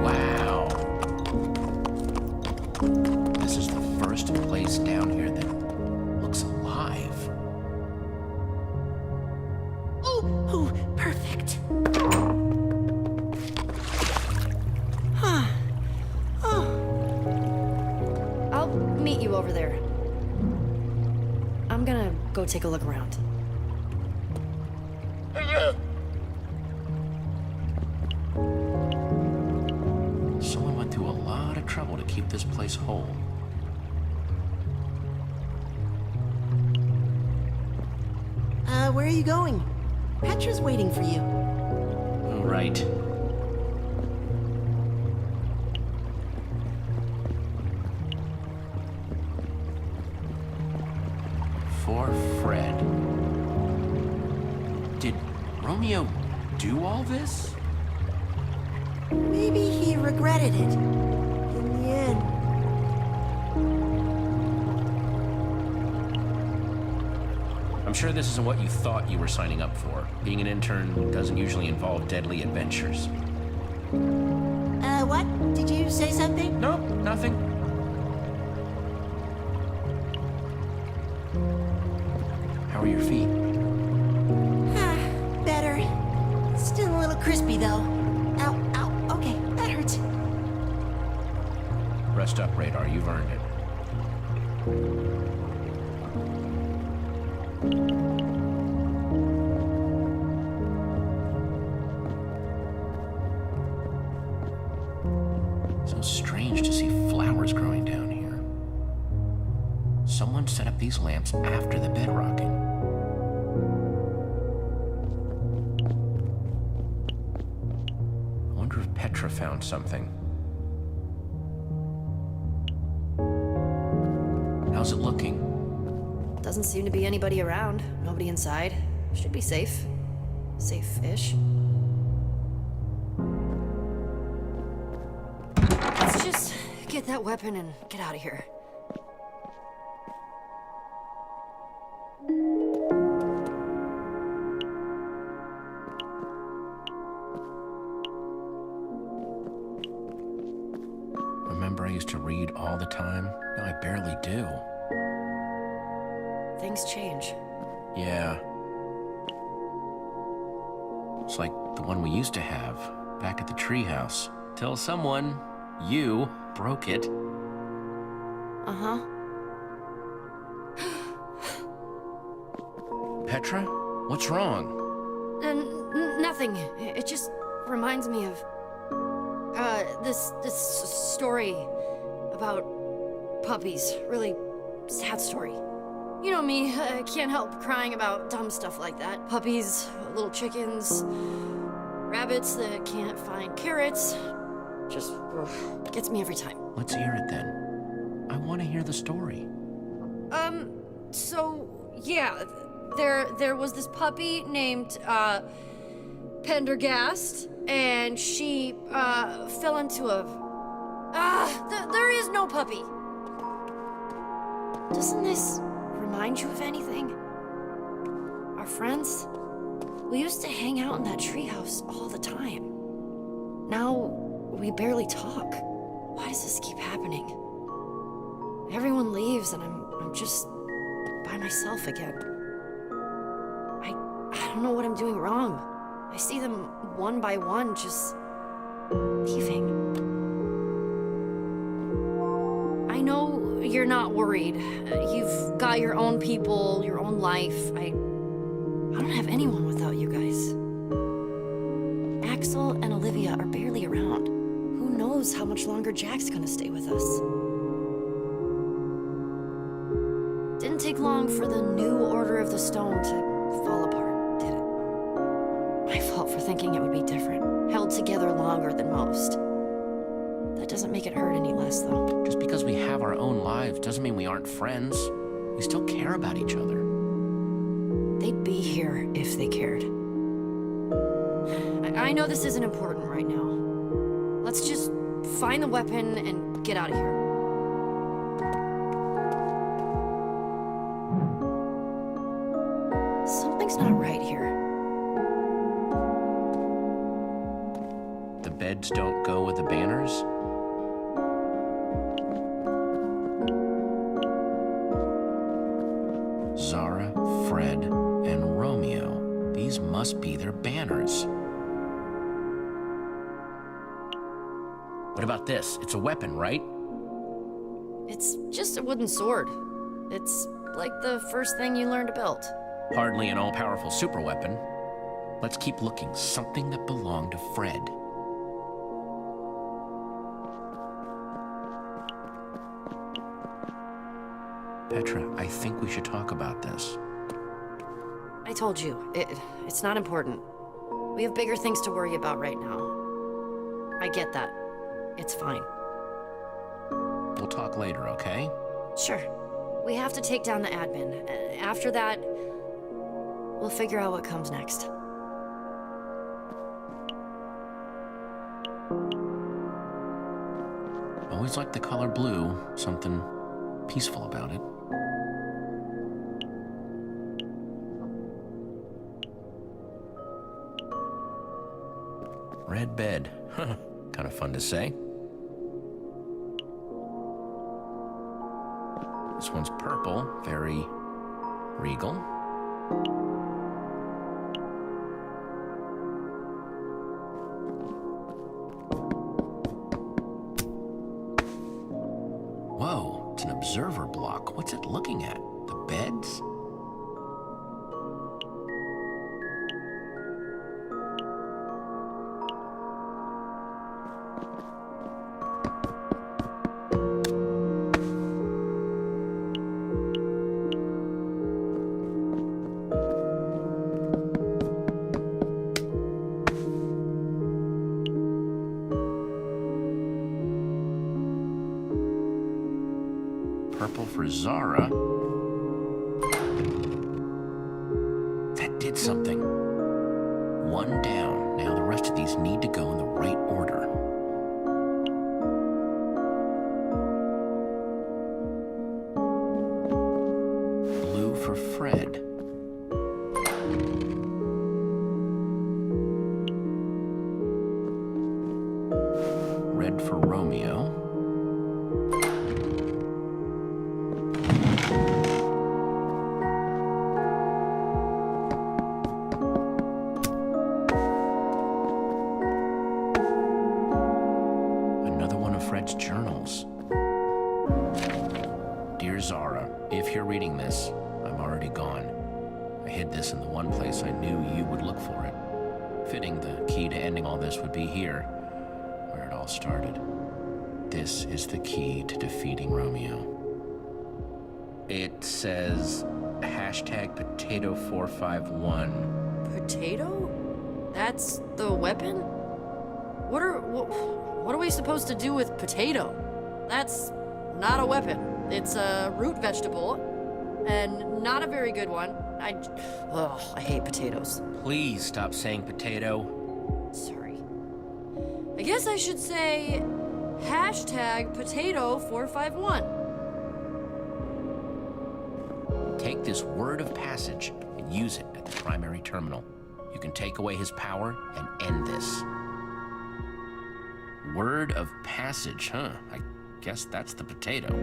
Wow. This is the first place down here that looks alive. Oh, perfect. Huh. Oh. I'll meet you over there. I'm gonna go take a look around. Someone went through a lot of trouble to keep this place whole. Where are you going? Petra's waiting for you. All right. For Fred. Did Romeo do all this? Maybe he regretted it. In the end. I'm sure this isn't what you thought you were signing up for. Being an intern doesn't usually involve deadly adventures. What? Did you say something? Nope, nothing. How are your feet? Better. Still a little crispy, though. Ow, ow. Okay, that hurts. Rest up, Radar. You've earned it. So strange to see flowers growing down here. Someone set up these lamps after the bedrocking. I wonder if Petra found something. How's it looking? Doesn't seem to be anybody around. Nobody inside. Should be safe. Safe-ish. Let's just get that weapon and get out of here. Remember I used to read all the time? Now I barely do. Things change. Yeah. It's like the one we used to have, back at the treehouse. Till someone, you, broke it. Uh-huh. Petra? What's wrong? Nothing. It just reminds me of... this story about puppies. Really sad story. You know me, I can't help crying about dumb stuff like that. Puppies, little chickens, rabbits that can't find carrots. Just gets me every time. Let's hear it then. I want to hear the story. So, yeah, there was this puppy named, Pendergast, and she, fell into a... there is no puppy! Doesn't this remind you of anything? Our friends? We used to hang out in that treehouse all the time. Now, we barely talk. Why does this keep happening? Everyone leaves and I'm just by myself again. I don't know what I'm doing wrong. I see them one by one just leaving. I know you're not worried. You've got your own people, your own life. I don't have anyone without you guys. Axel and Olivia are barely around. Who knows how much longer Jack's gonna stay with us? Didn't take long for the new Order of the Stone to fall apart, did it? My fault for thinking it would be different. Held together longer than most. That doesn't make it hurt any less, though. Just because we have our own lives doesn't mean we aren't friends. We still care about each other. They'd be here if they cared. I know this isn't important right now. Let's just find the weapon and get out of here. Something Something's not right here. The beds don't go with the banners? Zara, Fred, and Romeo. These must be their banners. What about this? It's a weapon, right? It's just a wooden sword. It's like the first thing you learn to build. Hardly an all-powerful superweapon. Let's keep looking. Something that belonged to Fred. Petra, I think we should talk about this. I told you, it's not important. We have bigger things to worry about right now. I get that. It's fine. We'll talk later, okay? Sure. We have to take down the admin. After that, we'll figure out what comes next. Always liked the color blue. Something peaceful about it. Red bed. Huh. Kind of fun to say. This one's purple. Very regal. Whoa, it's an observer block. What's it looking at? The beds? Purple for Zara. That did something. One down. Now the rest of these need to go in the right order. Blue for Fred. Red for Romeo. Fred's journals. Dear Zara, if you're reading this, I'm already gone. I hid this in the one place I knew you would look for it. Fitting the key to ending all this would be here, where it all started. This is the key to defeating Romeo. It says hashtag potato451. Potato? That's the weapon? What are we supposed to do with potato? That's not a weapon. It's a root vegetable, and not a very good one. I hate potatoes. Please stop saying potato. Sorry. I guess I should say hashtag potato451. Take this word of passage and use it at the primary terminal. You can take away his power and end this. Word of passage, huh? I guess that's the potato.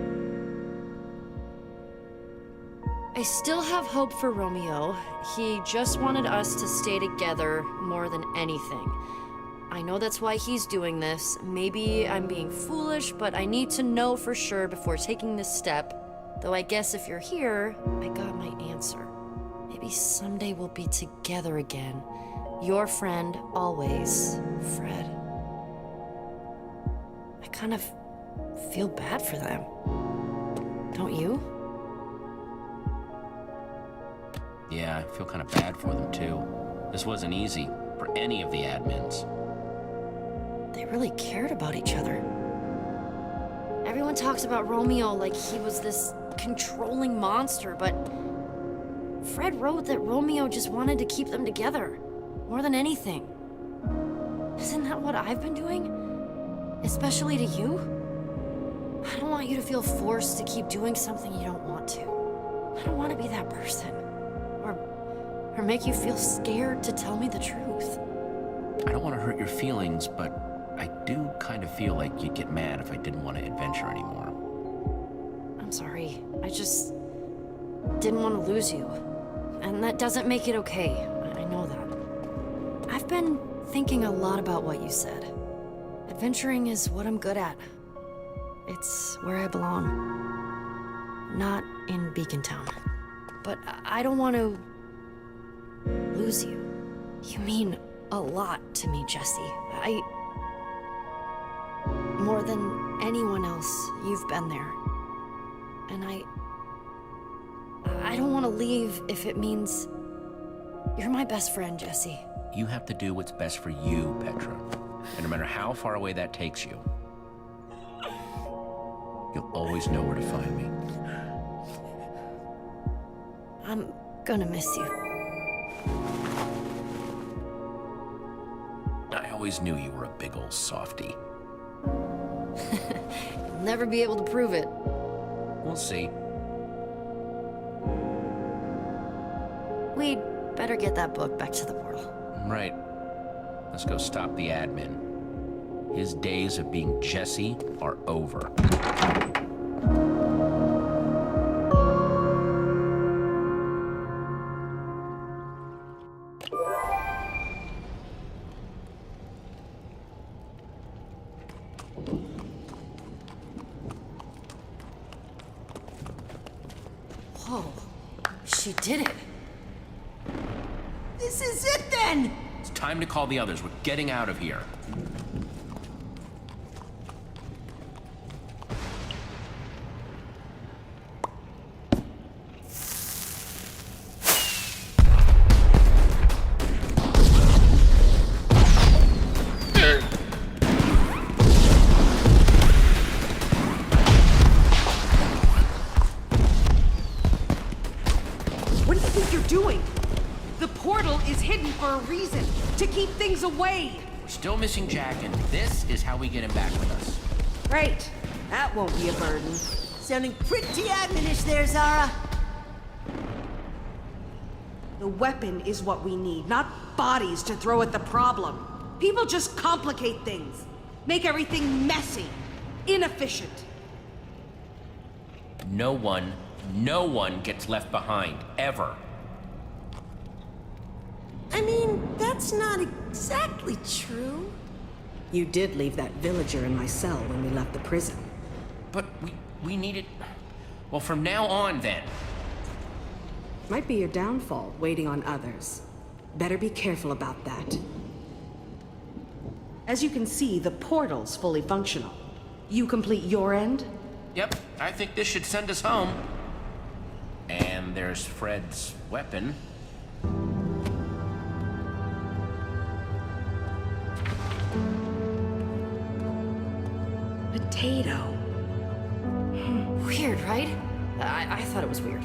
I still have hope for Romeo. He just wanted us to stay together more than anything. I know that's why he's doing this. Maybe I'm being foolish, but I need to know for sure before taking this step. Though I guess if you're here, I got my answer. Maybe someday we'll be together again. Your friend, always, Fred. I kind of feel bad for them. Don't you? Yeah, I feel kind of bad for them, too. This wasn't easy for any of the admins. They really cared about each other. Everyone talks about Romeo like he was this controlling monster, but Fred wrote that Romeo just wanted to keep them together, more than anything. Isn't that what I've been doing? Especially to you? I don't want you to feel forced to keep doing something you don't want to. I don't want to be that person. or make you feel scared to tell me the truth. I don't want to hurt your feelings, but I do kind of feel like you'd get mad if I didn't want to adventure anymore. I'm sorry. I just didn't want to lose you. And that doesn't make it okay. I know that. I've been thinking a lot about what you said. Adventuring is what I'm good at. It's where I belong. Not in Beacon Town. But I don't want to lose you. You mean a lot to me, Jesse. More than anyone else, you've been there. And I don't want to leave if it means you're my best friend, Jesse. You have to do what's best for you, Petra. And no matter how far away that takes you, you'll always know where to find me. I'm gonna miss you. I always knew you were a big old softy. You'll never be able to prove it. We'll see. We'd better get that book back to the portal. Right. Let's go stop the admin. His days of being Jesse are over. Whoa. She did it. This is it then! It's time to call the others. We're getting out of here. What do you think you're doing? The portal is hidden for a reason, to keep things away. We're still missing Jack, and this is how we get him back with us. Right. That won't be a burden. Sounding pretty adminish there, Zara. The weapon is what we need, not bodies to throw at the problem. People just complicate things, make everything messy, inefficient. No one gets left behind, ever. I mean, that's not exactly true. You did leave that villager in my cell when we left the prison. But we needed... Well, from now on, then. Might be your downfall, waiting on others. Better be careful about that. As you can see, the portal's fully functional. You complete your end? Yep, I think this should send us home. And there's Fred's weapon. Potato. Weird, right? I thought it was weird.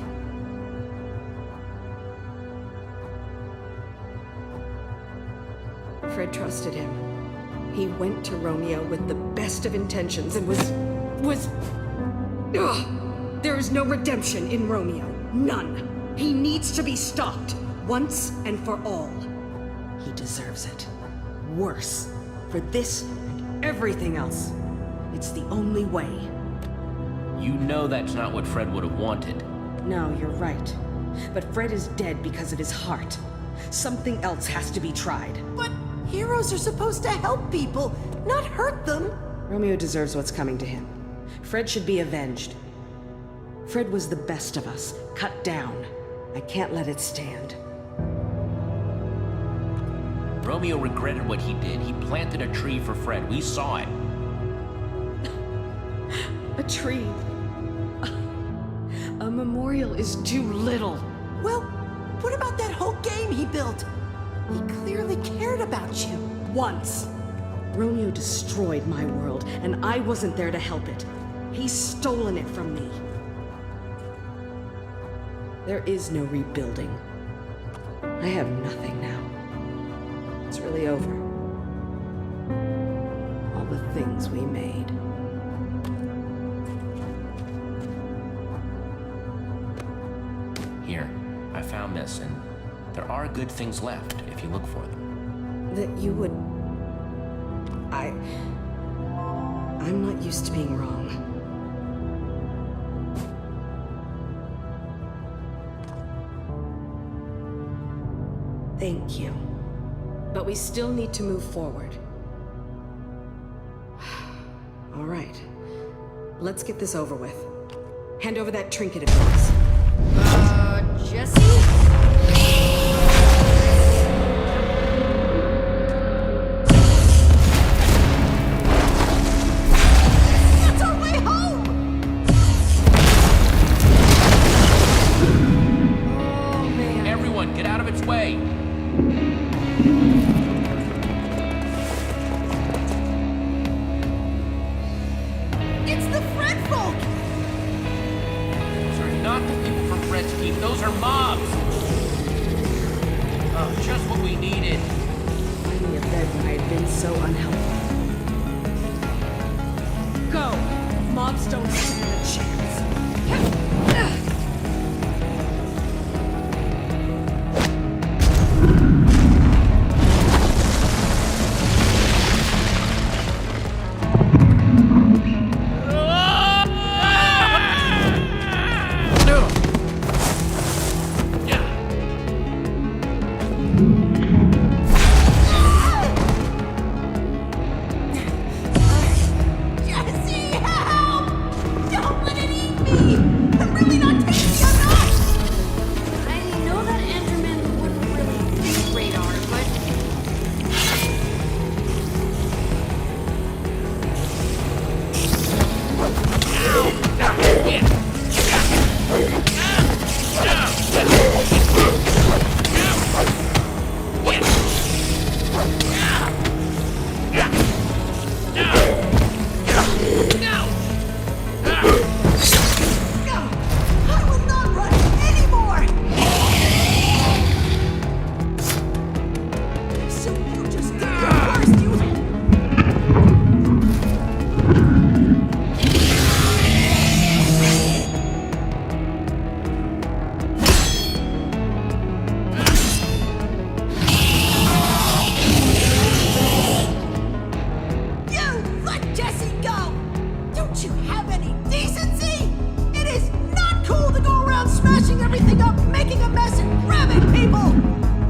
Fred trusted him. He went to Romeo with the best of intentions and was... Ugh! There is no redemption in Romeo. None. He needs to be stopped. Once and for all. He deserves it. Worse. For this and everything else. It's the only way. You know that's not what Fred would have wanted. No, you're right. But Fred is dead because of his heart. Something else has to be tried. But heroes are supposed to help people, not hurt them. Romeo deserves what's coming to him. Fred should be avenged. Fred was the best of us, cut down. I can't let it stand. Romeo regretted what he did. He planted a tree for Fred. We saw it. A tree. A memorial is too little. Well, what about that whole game he built? He clearly cared about you. Once. Romeo destroyed my world, and I wasn't there to help it. He's stolen it from me. There is no rebuilding. I have nothing now. It's really over. All the things we made. Here, I found this, and There are good things left if you look for them. That you would... I'm not used to being wrong. Thank you. But we still need to move forward. All right. Let's get this over with. Hand over that trinket of yours. Jesse? That's our way home! Oh, man. Everyone, get out of its way! It's the Fred folk! Those are not the people from Fred's Keep. Those are mobs! Oh, just what we needed. Finding a bed when I had been so unhelpful. Go! Mobs don't stand a chance. Jesse, help! Don't let it eat me! I'm really not tasty enough! I know that Enderman wouldn't really think radar, but... No! I will not run anymore! So you just did your worst, you... You let Jesse go! Don't you have any decency? It is not cool to go around smashing everything up, making a mess, and grabbing people!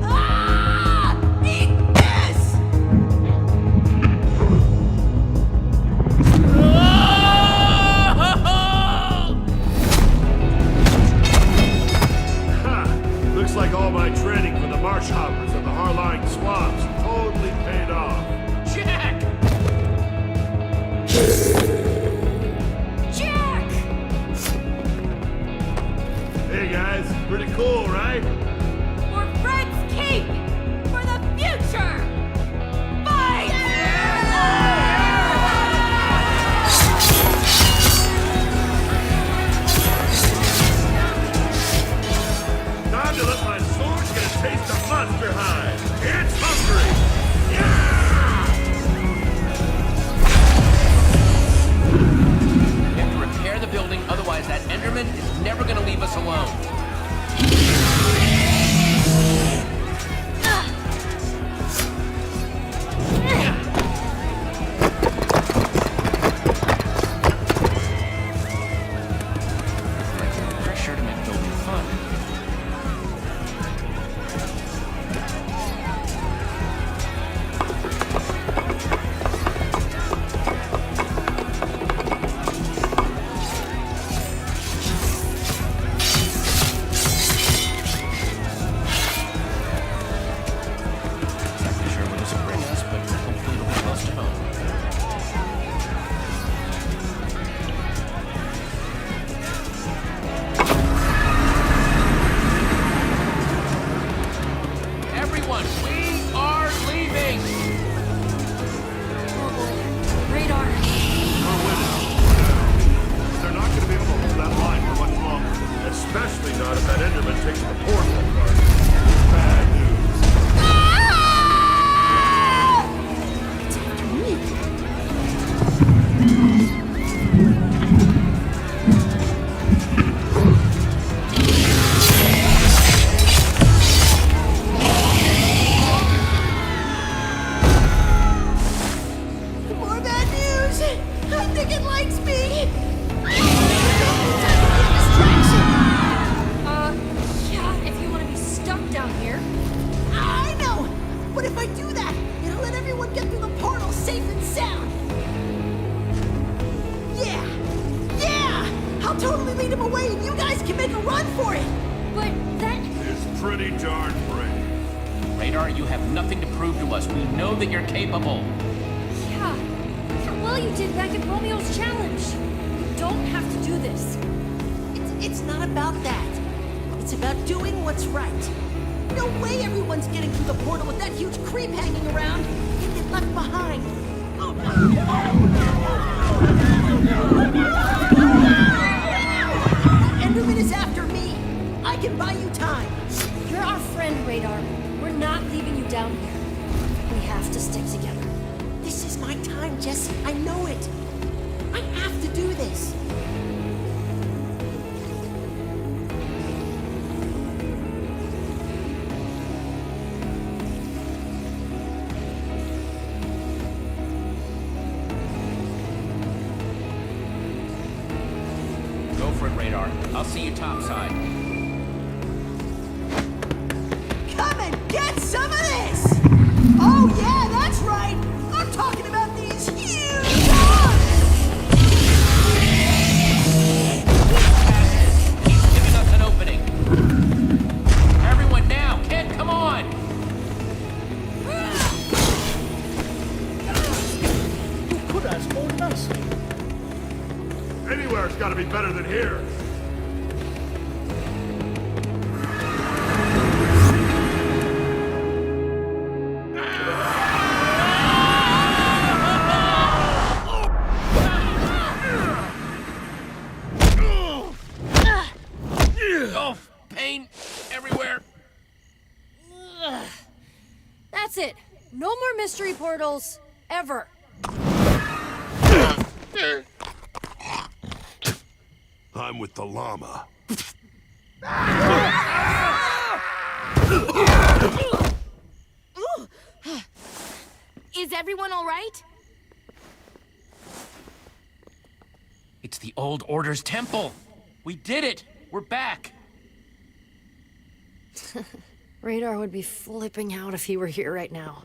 Ah! Eat this! Ha! Looks like all my training for the marsh hoppers and the Harline swamps totally paid off. Jack! Jack! Hey guys, pretty cool, right? For Fred's Keep! For the future! Fight! Time to let my sword get a taste of monster high. It's hungry. Yeah! We have to repair the building, otherwise that Enderman is never gonna leave us alone. Pressure to make building fun. Exactly sure where this will bring us, but hopefully it'll be close to home. Everyone, we are leaving! Oh boy. Radar. We're winning. They're not going to be able to hold that line for much longer. Especially not if that Enderman takes the portal apart. Bad news. It's after me. if I do that, it'll let everyone get through the portal safe and sound. Yeah! I'll totally lead him away and you guys can make a run for it! But that... It's pretty darn brave. Radar, you have nothing to prove to us. We know that you're capable. Yeah. How well you did back at Romeo's challenge. You don't have to do this. It's not about that. It's about doing what's right. No way everyone's getting through the portal with that huge creep hanging around. He'd get left behind. Enderman is after me. I can buy you time. You're our friend, Radar. We're not leaving you down here. We have to stick together. This is my time, Jesse. I know it. I have to do this. Go for it, Radar. I'll see you topside. Come and get some of this! Oh yeah, that's right! I'm talking about these huge dogs! He's giving us an opening. Everyone now! Kid, come on! You could ask for mercy. Anywhere's gotta be better than here. Oh, pain everywhere. That's it. No more mystery portals. Ever. I'm with the llama. Is everyone all right? It's the old Order's temple. We did it. We're back. Radar would be flipping out if he were here right now.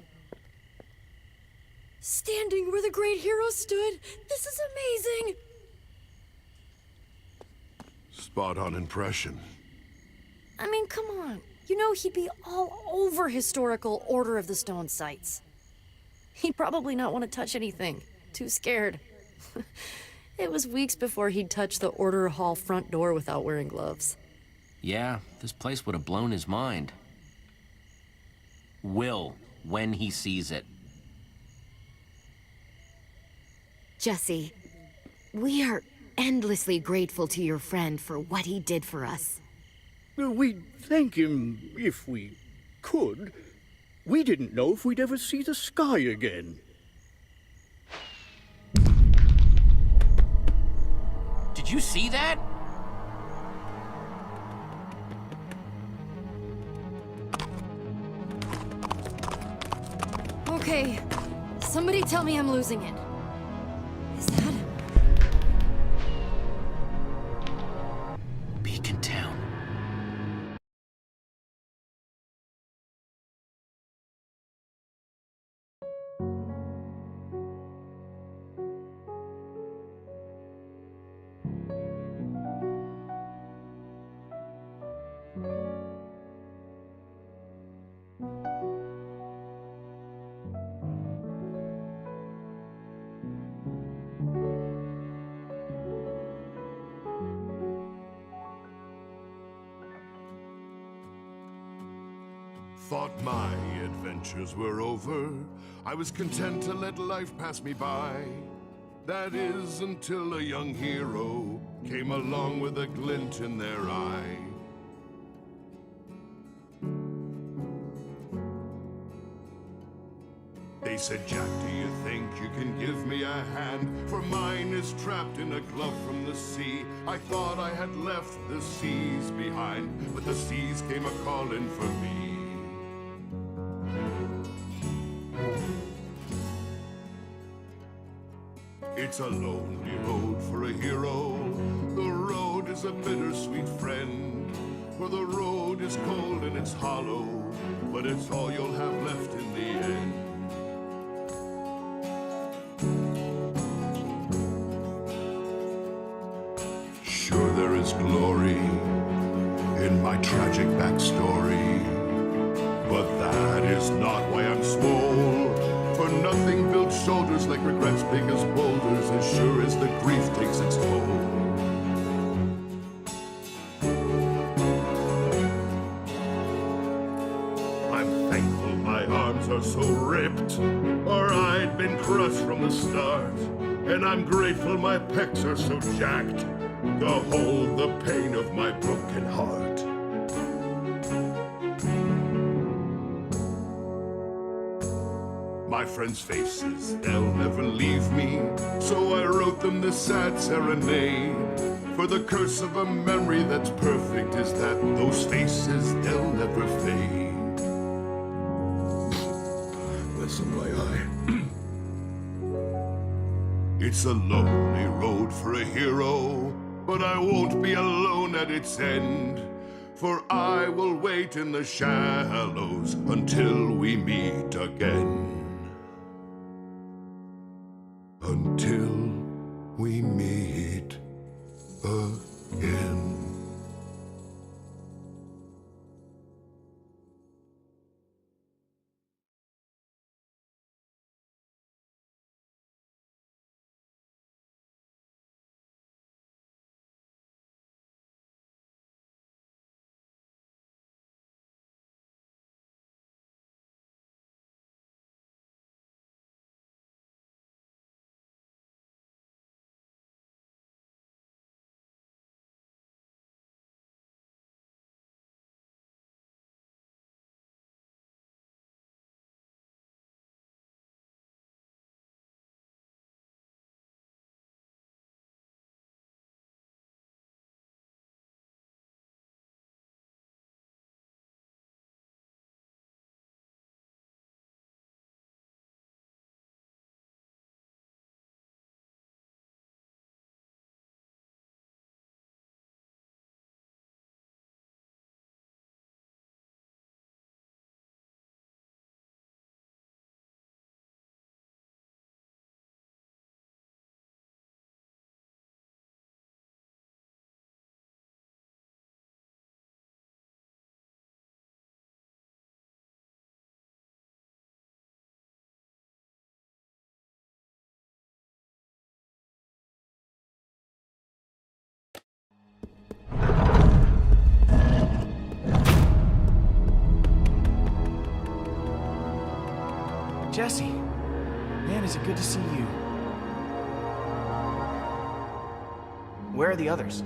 Standing where the great hero stood. This is amazing. Spot on impression. I mean, come on. You know he'd be all over historical Order of the Stone sites. He'd probably not want to touch anything. Too scared. It was weeks before he'd touch the Order Hall front door without wearing gloves. Yeah, this place would have blown his mind. Will, when he sees it. Jesse, we are endlessly grateful to your friend for what he did for us. We'd thank him if we could. We didn't know if we'd ever see the sky again. Did you see that? Okay, somebody tell me I'm losing it. Is that... Beacon Town. Thought my adventures were over. I was content to let life pass me by. That is, until a young hero came along with a glint in their eye. They said, Jack, do you think you can give me a hand? For mine is trapped in a glove from the sea. I thought I had left the seas behind, but the seas came a-calling for me. It's a lonely road for a hero. The road is a bittersweet friend. For the road is cold and it's hollow, but but it's all you'll have left in the end. Sure, there is glory in my tragic backstory, but that is not why I'm small. For nothing builds shoulders like regrets big as boulders, as sure as the grief takes its toll. I'm thankful my arms are so ripped, or I'd been crushed from the start. And I'm grateful my pecs are so jacked to hold the pain of my broken heart. My friends' faces, they'll never leave me, so I wrote them this sad serenade. For the curse of a memory that's perfect is that those faces, they'll never fade. Listen, my eye. It's a lonely road for a hero, but I won't be alone at its end. For I will wait in the shallows until we meet again. Until we meet again. Jesse, man, is it good to see you. Where are the others?